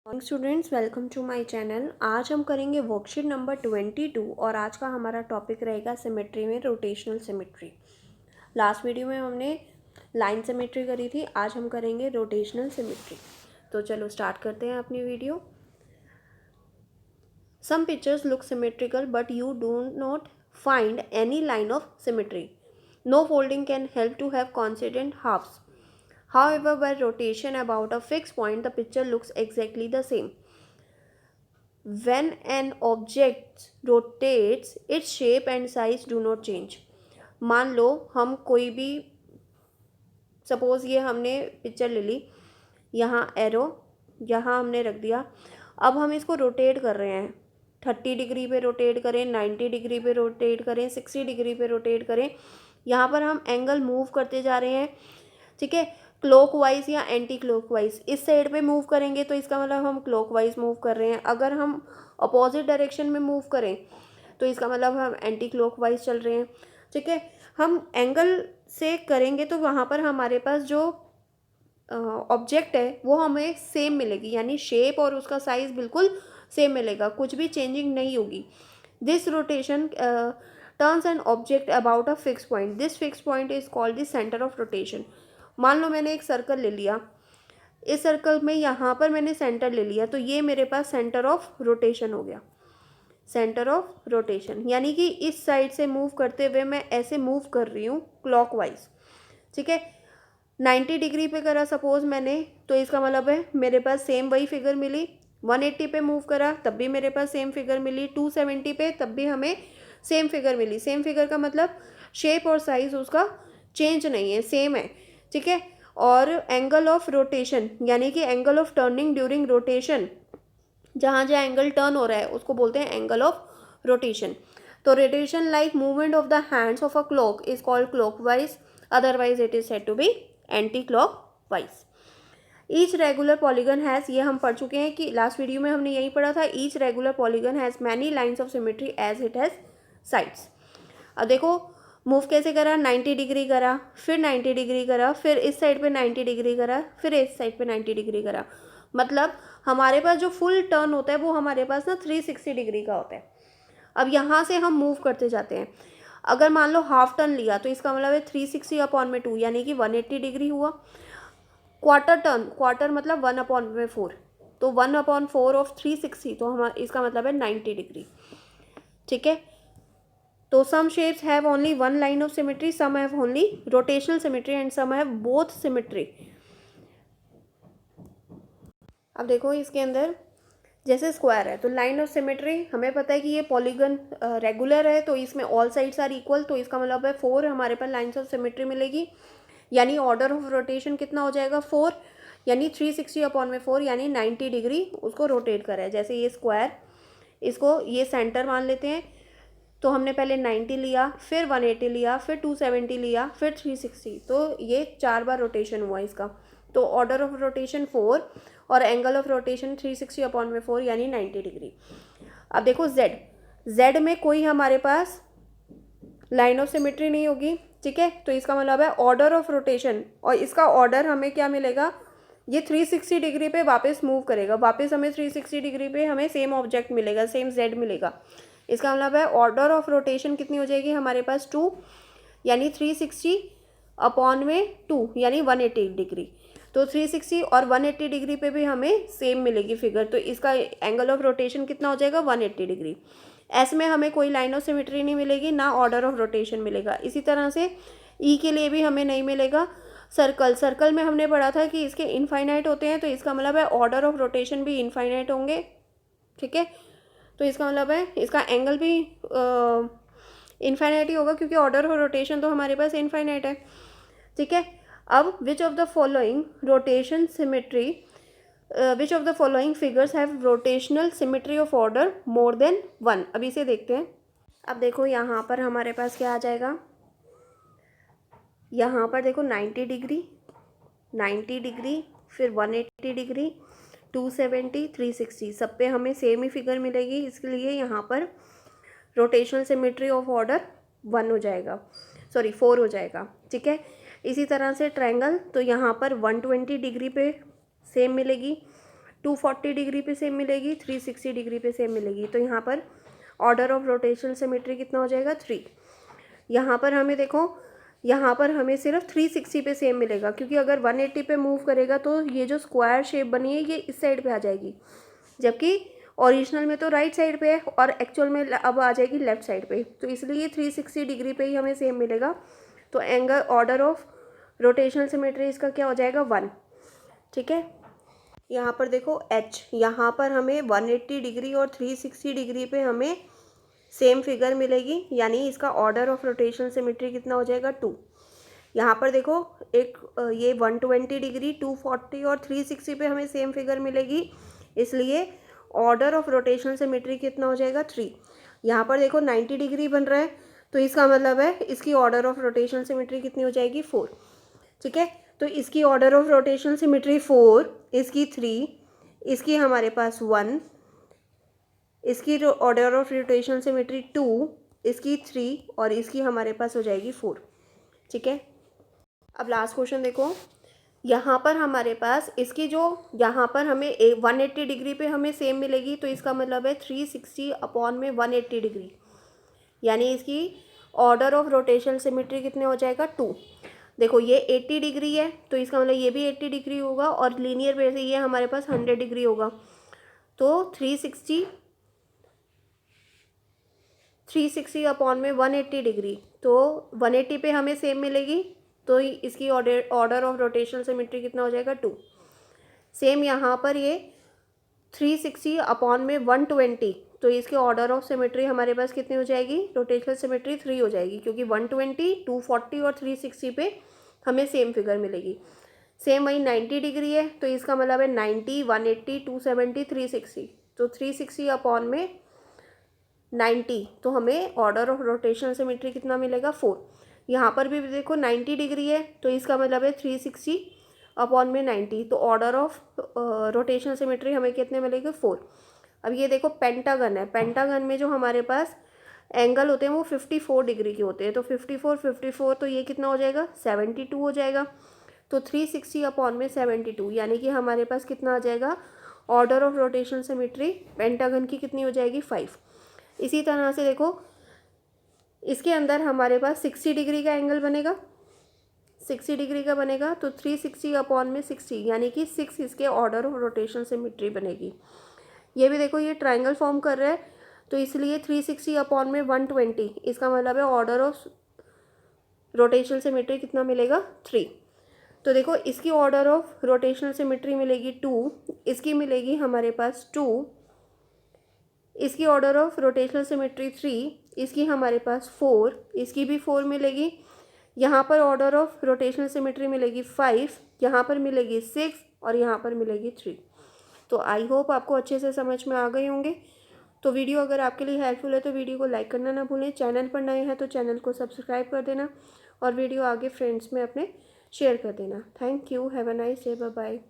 Morning students, welcome to my channel. आज हम करेंगे वर्कशीट नंबर 22 और आज का हमारा टॉपिक रहेगा सिमेट्री में रोटेशनल सिमेट्री। लास्ट वीडियो में हमने लाइन सिमेट्री करी थी, आज हम करेंगे रोटेशनल सिमेट्री। तो चलो स्टार्ट करते हैं अपनी video. Some pictures look symmetrical but you do not find any line of symmetry. No folding can help to have consistent halves. However, by rotation about a fixed point, the picture looks exactly the same. When an object rotates, its shape and size do not change. मान लो हम कोई भी, suppose ये हमने picture ले ली, यहाँ arrow यहाँ हमने रख दिया। अब हम इसको रोटेट कर रहे हैं, 30 डिग्री पे रोटेट करें, 90 डिग्री पे रोटेट करें, 60 डिग्री पे रोटेट करें। यहाँ पर हम एंगल मूव करते जा रहे हैं, ठीक है, क्लॉकवाइज या एंटी क्लॉकवाइज। इस साइड पे मूव करेंगे तो इसका मतलब हम क्लॉकवाइज मूव कर रहे हैं। अगर हम अपोजिट डायरेक्शन में मूव करें तो इसका मतलब हम एंटी क्लॉकवाइज चल रहे हैं, ठीक है। हम एंगल से करेंगे तो वहाँ पर हमारे पास जो ऑब्जेक्ट है वो हमें सेम मिलेगी, यानी शेप और उसका साइज बिल्कुल सेम मिलेगा, कुछ भी चेंजिंग नहीं होगी। This rotation turns an object about a fix point. This fix point is called the centre of rotation. मान लो मैंने एक सर्कल ले लिया, इस सर्कल में यहाँ पर मैंने सेंटर ले लिया, तो ये मेरे पास सेंटर ऑफ रोटेशन हो गया, सेंटर ऑफ रोटेशन। यानी कि इस साइड से मूव करते हुए मैं ऐसे मूव कर रही हूँ क्लॉकवाइज, ठीक है। 90 डिग्री पे करा सपोज मैंने, तो इसका मतलब है मेरे पास सेम वही फिगर मिली। 180 पे मूव करा तब भी मेरे पास सेम फिगर मिली। 270 पे तब भी हमें सेम फिगर मिली। सेम फिगर का मतलब शेप और साइज उसका चेंज नहीं है, सेम है, ठीक है। और एंगल ऑफ रोटेशन यानी कि angle of turning during rotation, जहाँ जहाँ एंगल टर्न हो रहा है उसको बोलते हैं एंगल ऑफ रोटेशन। तो rotation like movement of the hands of a clock is called clockwise, otherwise it is said to be anti clockwise. Each regular polygon has, ये हम पढ़ चुके हैं कि लास्ट वीडियो में हमने यही पढ़ा था। Each regular polygon has many lines of symmetry as it has sides. अब देखो मूव कैसे करा, 90 डिग्री करा, फिर 90 डिग्री करा, फिर इस साइड पे 90 डिग्री करा, फिर इस साइड पे 90 डिग्री करा। मतलब हमारे पास जो फुल टर्न होता है वो हमारे पास ना 360 डिग्री का होता है। अब यहाँ से हम मूव करते जाते हैं। अगर मान लो हाफ टर्न लिया तो इसका मतलब है 360 अपॉन में 2 यानी कि 180 डिग्री हुआ। क्वार्टर टर्न, क्वार्टर मतलब 1 अपॉन में 4, तो 1 अपॉन 4 ऑफ 360, तो हम इसका मतलब है 90 डिग्री, ठीक है। तो some shapes have only one line of symmetry, some have only rotational symmetry and some have both symmetry. अब देखो इसके अंदर जैसे स्क्वायर है तो लाइन ऑफ सिमेट्री हमें पता है कि ये पॉलीगन रेगुलर है, तो इसमें ऑल साइड्स आर इक्वल, तो इसका मतलब है 4 हमारे पास लाइन्स ऑफ सिमेट्री मिलेगी। यानी ऑर्डर ऑफ रोटेशन कितना हो जाएगा 4, यानी 360 अपॉन में 4 यानी 90 डिग्री उसको रोटेट करा है। जैसे ये स्क्वायर, इसको ये सेंटर मान लेते हैं, तो हमने पहले 90 लिया, फिर 180 लिया, फिर 270 लिया, फिर 360, तो ये 4 बार रोटेशन हुआ इसका। तो ऑर्डर ऑफ रोटेशन 4 और एंगल ऑफ रोटेशन 360 अपॉन में 4 यानी 90 डिग्री। अब देखो जेड, जेड में कोई हमारे पास लाइन ऑफ सिमेट्री नहीं होगी, ठीक है। तो इसका मतलब है ऑर्डर ऑफ रोटेशन, और इसका ऑर्डर हमें क्या मिलेगा, ये 360 डिग्री पे वापस मूव करेगा, वापस हमें 360 डिग्री पे हमें सेम ऑब्जेक्ट मिलेगा, सेम जेड मिलेगा। इसका मतलब है ऑर्डर ऑफ रोटेशन कितनी हो जाएगी हमारे पास 2, यानी 360 अपॉन में 2 यानी 180 डिग्री। तो 360 और 180 डिग्री पे भी हमें सेम मिलेगी फिगर, तो इसका एंगल ऑफ रोटेशन कितना हो जाएगा 180 डिग्री। एस में हमें कोई लाइन ऑफ सिमेट्री नहीं मिलेगी, ना ऑर्डर ऑफ रोटेशन मिलेगा। इसी तरह से ई के लिए भी हमें नहीं मिलेगा। सर्कल, सर्कल में हमने पढ़ा था कि इसके इनफाइनाइट होते हैं, तो इसका मतलब है ऑर्डर ऑफ रोटेशन भी इनफाइनाइट होंगे, ठीक है। तो इसका मतलब है इसका एंगल भी इनफाइनाइट ही होगा, क्योंकि ऑर्डर ऑफ रोटेशन तो हमारे पास इनफाइनाइट है, ठीक है। अब which of the following rotation symmetry, which of the following figures have rotational symmetry of order more than 1। अब इसे देखते हैं। अब देखो यहाँ पर हमारे पास क्या आ जाएगा, यहाँ पर देखो 90 डिग्री, 90 डिग्री, फिर 180 डिग्री, 270, 360, सब पे हमें सेम ही फिगर मिलेगी, इसलिए यहाँ पर रोटेशनल सिमेट्री ऑफ ऑर्डर 1 हो जाएगा, सॉरी 4 हो जाएगा, ठीक है। इसी तरह से ट्रायंगल, तो यहाँ पर 120 डिग्री पे सेम मिलेगी, 240 डिग्री पे सेम मिलेगी, 360 डिग्री पे सेम मिलेगी। तो यहाँ पर ऑर्डर ऑफ रोटेशनल सिमेट्री कितना हो जाएगा 3। यहाँ पर हमें देखो, यहाँ पर हमें सिर्फ 360 पे सेम मिलेगा, क्योंकि अगर 180 पे मूव करेगा तो ये जो स्क्वायर शेप बनी है ये इस साइड पे आ जाएगी, जबकि ओरिजिनल में तो राइट साइड पे है और एक्चुअल में अब आ जाएगी लेफ्ट साइड पे। तो इसलिए 360 डिग्री पे ही हमें सेम मिलेगा। तो angle order of rotational symmetry इसका क्या हो जाएगा 1। ठीक है, यहाँ पर देखो एच, यहाँ पर हमें 180 डिग्री और 360 डिग्री पे हमें सेम फिगर मिलेगी, यानी इसका ऑर्डर ऑफ रोटेशनल सिमेट्री कितना हो जाएगा 2। यहाँ पर देखो एक ये 120 डिग्री, 240 और 360 पे हमें सेम फिगर मिलेगी, इसलिए ऑर्डर ऑफ रोटेशनल सिमेट्री कितना हो जाएगा 3। यहाँ पर देखो 90 डिग्री बन रहा है, तो इसका मतलब है इसकी ऑर्डर ऑफ रोटेशनल सिमेट्री कितनी हो जाएगी 4। ठीक है, तो इसकी ऑर्डर ऑफ रोटेशनल सिमेट्री 4, इसकी 3, इसकी हमारे पास 1, इसकी ऑर्डर ऑफ रोटेशनल सिमेट्री 2, इसकी 3 और इसकी हमारे पास हो जाएगी 4। ठीक है, अब लास्ट क्वेश्चन देखो, यहाँ पर हमारे पास इसकी जो यहाँ पर हमें 180 डिग्री पे हमें सेम मिलेगी, तो इसका मतलब है 360 अपॉन में 180 डिग्री, यानी इसकी ऑर्डर ऑफ रोटेशनल सिमेट्री कितने हो जाएगा 2। देखो ये 80 डिग्री है, तो इसका मतलब ये भी 80 डिग्री होगा, और लीनियर पे से ये हमारे पास 100 डिग्री होगा। तो 360 अपॉन में 180 डिग्री, तो 180 पे हमें सेम मिलेगी, तो इसकी ऑर्डर ऑफ रोटेशनल सिमेट्री कितना हो जाएगा 2। सेम यहाँ पर ये 360 अपॉन में 120, तो इसके ऑर्डर ऑफ सिमेट्री हमारे पास कितनी हो जाएगी, रोटेशनल सिमेट्री 3 हो जाएगी, क्योंकि 120, 240 और 360 पे हमें सेम फिगर मिलेगी। सेम वही 90 डिग्री है, तो इसका मतलब है 90, 180, 270, 360, तो 360 अपॉन में 90, तो हमें ऑर्डर ऑफ रोटेशनल सिमेट्री कितना मिलेगा 4। यहाँ पर भी देखो 90 डिग्री है, तो इसका मतलब है 360 अपॉन में 90, तो ऑर्डर ऑफ रोटेशनल सिमेट्री हमें कितने मिलेंगे 4। अब ये देखो पेंटागन है, पेंटागन में जो हमारे पास एंगल होते हैं वो 54 डिग्री के होते हैं, तो 54 तो ये कितना हो जाएगा 72 हो जाएगा। तो 360 अपॉन में 72, यानी कि हमारे पास कितना आ जाएगा, order of rotational symmetry pentagon की कितनी हो जाएगी 5। इसी तरह से देखो इसके अंदर हमारे पास 60 डिग्री का एंगल बनेगा, 60 डिग्री का बनेगा, तो 360 अपॉन में 60, यानी कि 6 इसके ऑर्डर ऑफ रोटेशन सिमेट्री बनेगी। ये भी देखो ये ट्रायंगल फॉर्म कर रहा है, तो इसलिए 360 अपॉन में 120, इसका मतलब है ऑर्डर ऑफ रोटेशनल सिमेट्री कितना मिलेगा 3। तो देखो इसकी ऑर्डर ऑफ रोटेशनल सिमेट्री मिलेगी 2, इसकी मिलेगी हमारे पास 2, इसकी ऑर्डर ऑफ रोटेशनल सिमेट्री 3, इसकी हमारे पास 4, इसकी भी 4 मिलेगी। यहाँ पर ऑर्डर ऑफ रोटेशनल सिमेट्री मिलेगी 5, यहाँ पर मिलेगी 6 और यहाँ पर मिलेगी 3। तो आई होप आपको अच्छे से समझ में आ गए होंगे। तो वीडियो अगर आपके लिए हेल्पफुल है तो वीडियो को लाइक करना ना भूलें, चैनल पर नए हैं तो चैनल को सब्सक्राइब कर देना और वीडियो आगे फ्रेंड्स में अपने शेयर कर देना। Thank you, have a nice day, bye bye.